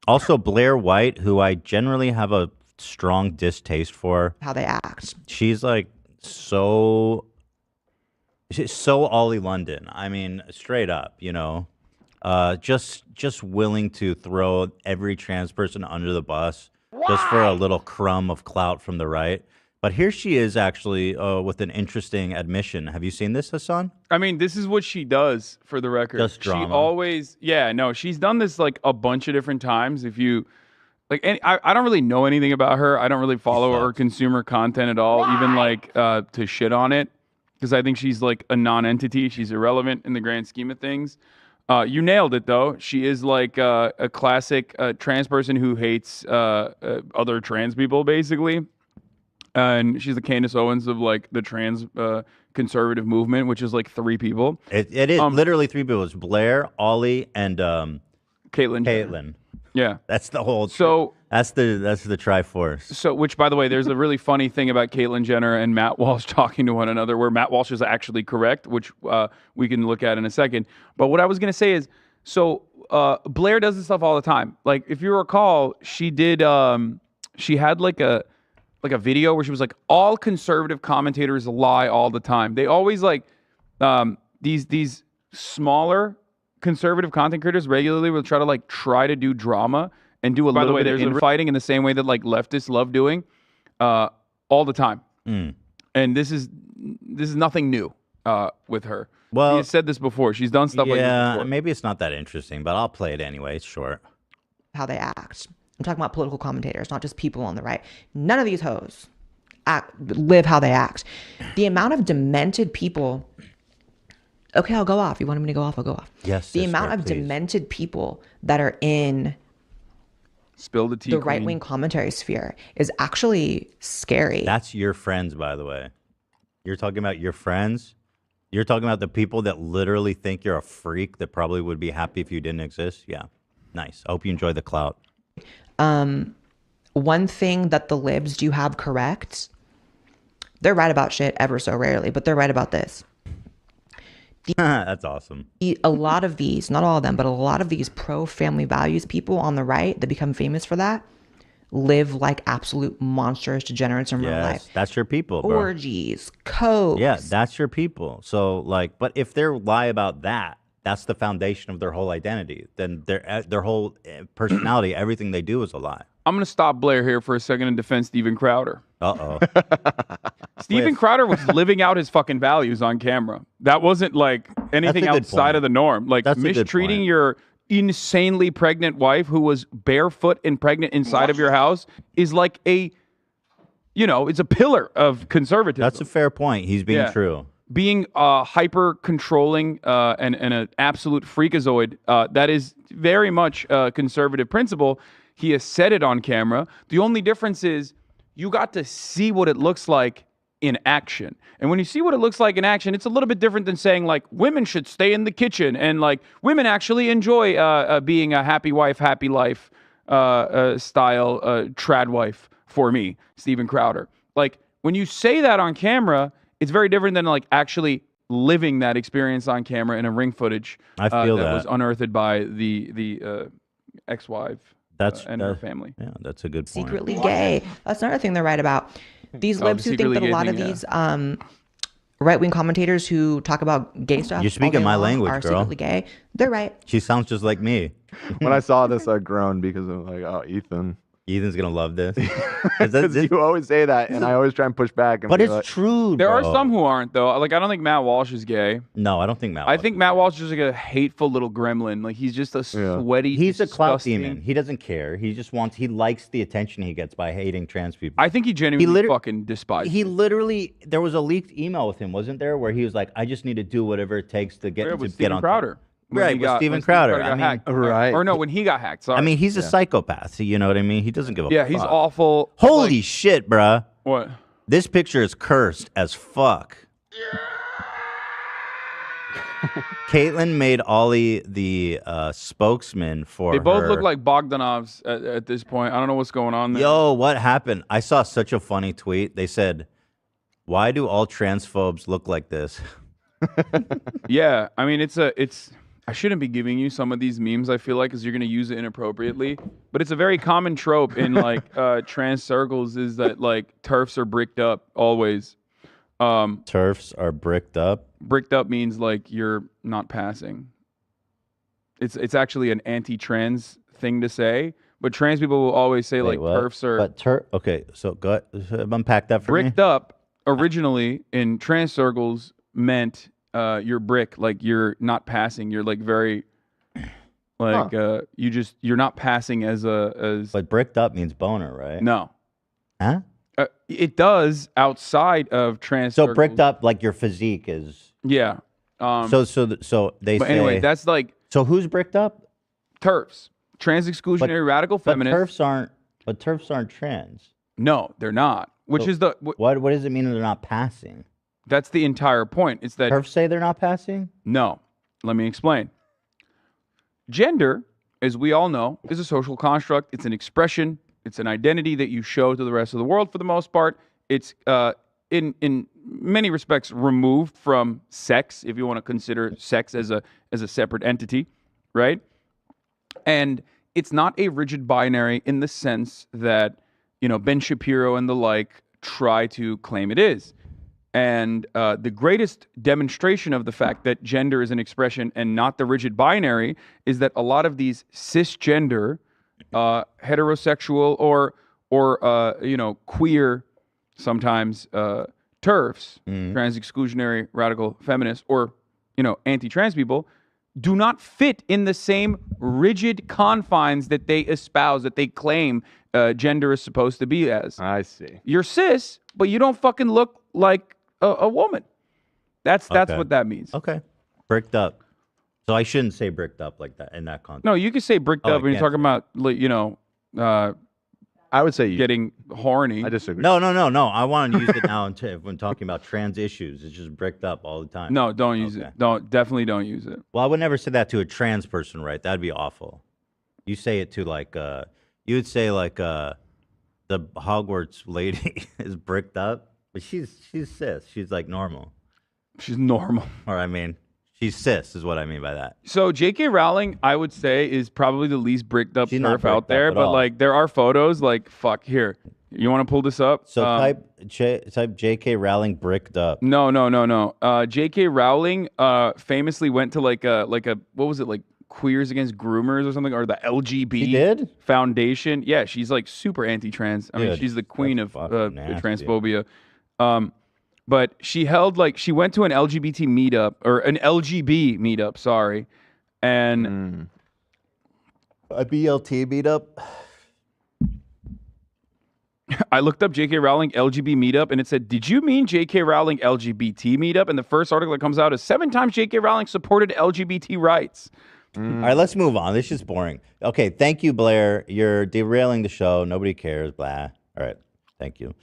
Also, Blaire White, who I generally have a strong distaste for. How they act. She's like so. She's so Ollie London. I mean, straight up, just willing to throw every trans person under the bus just for a little crumb of clout from the right. But here she is actually with an interesting admission. Have you seen this, Hassan? I mean, this is what she does, for the record. Just drama. She always, she's done this like a bunch of different times. If you, like, I don't really know anything about her. I don't really follow her consumer content at all, even like to shit on it, because I think she's like a non-entity. She's irrelevant in the grand scheme of things. You nailed it, though. She is like a classic trans person who hates other trans people, basically. And she's the Candace Owens of like the trans conservative movement, which is like 3 people. It is literally 3 people. It's Blair, Ollie, and Caitlyn. Yeah, that's the whole. So that's the Triforce. So, which by the way, there's a really funny thing about Caitlyn Jenner and Matt Walsh talking to one another, where Matt Walsh is actually correct, which we can look at in a second. But what I was gonna say is, so Blair does this stuff all the time. Like if you recall, she did. She had like a video where she was like, all conservative commentators lie all the time. They always like these smaller conservative content creators regularly will try to do drama and do a little bit of infighting in the same way that like leftists love doing all the time. And this is nothing new with her. Well, she has said this before. She's done stuff like this before. Yeah, maybe it's not that interesting, but I'll play it anyway. It's short. How they act. I'm talking about political commentators, not just people on the right. None of these hoes live how they act. The amount of demented people. Okay, I'll go off. You wanted me to go off? I'll go off. Yes. The amount of demented people that are in Spill the tea, the right-wing commentary sphere is actually scary. That's your friends, by the way. You're talking about your friends? You're talking about the people that literally think you're a freak that probably would be happy if you didn't exist? Yeah. Nice. I hope you enjoy the clout. One thing that the libs do have correct, they're right about shit ever so rarely, but they're right about this. That's awesome. A lot of these, not all of them, but a lot of these pro-family values people on the right that become famous for that live like absolute monstrous degenerates in real life. That's your people, bro. Orgies, coke. Yeah, that's your people. So, like, but if they lie about that, that's the foundation of their whole identity. Then their whole personality, everything they do is a lie. I'm going to stop Blair here for a second and defend Steven Crowder. Uh-oh. Steven Crowder was living out his fucking values on camera. That wasn't like anything outside of the norm. Like mistreating your insanely pregnant wife who was barefoot and pregnant inside of your house is like it's a pillar of conservatism. That's a fair point. He's being true. Being hyper controlling and an absolute freakazoid, that is very much a conservative principle. He has said it on camera. The only difference is you got to see what it looks like in action. And when you see what it looks like in action, it's a little bit different than saying like women should stay in the kitchen and like women actually enjoy being a happy wife, happy life style trad wife for me, Steven Crowder. Like when you say that on camera, it's very different than like actually living that experience on camera in a ring footage I feel that was unearthed by the ex-wife and her family. Yeah, that's a good point. Secretly gay. That's another thing they're right about. These libs who think that a lot of these right-wing commentators who talk about gay stuff You're speaking my language, are girl. secretly gay. They're right. She sounds just like me. When I saw this, I groaned because I'm like, oh, Ethan. Ethan's going to love this. Because you always say that, and I always try and push back. And but it's like, true, There bro. are some who aren't, though. Like, I don't think Matt Walsh is gay. No, I don't think Matt I Walsh think Matt Walsh is just like a hateful little gremlin. Like, he's just a sweaty, He's a clout disgusting- demon. He doesn't care. He just he likes the attention he gets by hating trans people. I think he genuinely fucking despises. He literally, there was a leaked email with him, wasn't there? Where he was like, I just need to do whatever it takes to get on Crowder. Right, with Steven Crowder. Got hacked. Right. Or no, when he got hacked. Sorry. I mean, he's a psychopath. You know what I mean? He doesn't give a fuck. Yeah, he's awful. Holy shit, bruh. What? This picture is cursed as fuck. Caitlyn made Ollie the spokesman for They both her. look like Bogdanovs at this point. I don't know what's going on there. Yo, what happened? I saw such a funny tweet. They said, why do all transphobes look like this? Yeah, I mean, I shouldn't be giving you some of these memes, I feel like, because you're going to use it inappropriately. But it's a very common trope in, like, trans circles is that, like, TERFs are bricked up always. TERFs are bricked up? Bricked up means, like, you're not passing. It's actually an anti-trans thing to say. But trans people will always say, Wait, like, what? TERFs are... But okay, so go unpack that for me. Bricked up, originally, in trans circles, meant... you're brick, like you're not passing. You're like very, like you're not passing as. But bricked up means boner, right? No. Huh? It does outside of trans. So circles. bricked up, like your physique is. Yeah. So they but say. Anyway, that's like. So who's bricked up? TERFs, trans exclusionary radical feminists. But TERFs aren't trans. No, they're not. Which So is the. What does it mean that they're not passing? That's the entire point. It's that TERFs say they're not passing? No. Let me explain. Gender, as we all know, is a social construct. It's an expression. It's an identity that you show to the rest of the world for the most part. It's in many respects removed from sex, if you want to consider sex as a separate entity, right? And it's not a rigid binary in the sense that, Ben Shapiro and the like try to claim it is. And the greatest demonstration of the fact that gender is an expression and not the rigid binary is that a lot of these cisgender, heterosexual or queer, sometimes TERFs, trans exclusionary radical feminists, or anti-trans people, do not fit in the same rigid confines that they espouse, that they claim gender is supposed to be as. I see. You're cis, but you don't fucking look like a woman. That's Okay. what that means. Okay. Bricked up. So I shouldn't say bricked up like that in that context. No, you can say bricked Oh, up when I you're can't talking about, I would say you. getting horny. I disagree. No. I want to use it now when talking about trans issues. It's just bricked up all the time. No, don't use Okay. it. Definitely don't use it. Well, I would never say that to a trans person, right? That'd be awful. You say it to like, you would say like the Hogwarts lady is bricked up, but she's cis. She's like normal. She's normal. Or I mean, she's cis is what I mean by that. So J.K. Rowling, I would say, is probably the least bricked up She's not TERF out bricked up there. at But all. like, there are photos. Like, fuck, here. You want to pull this up? So type J.K. Rowling bricked up. No. J.K. Rowling famously went to like a what was it, like Queers Against Groomers or something, or the LGB She did? Foundation. Yeah, she's like super anti-trans. I mean, Dude, she's the queen that's of fucking nasty. transphobia. But she she went to an LGBT meetup, or an LGB meetup, sorry, and A BLT meetup. I looked up J.K. Rowling LGB meetup, and it said, "Did you mean J.K. Rowling LGBT meetup?" And the first article that comes out is 7 times J.K. Rowling supported LGBT rights. All right, let's move on. This is boring. Okay, thank you, Blair. You're derailing the show. Nobody cares. Blah. All right, thank you.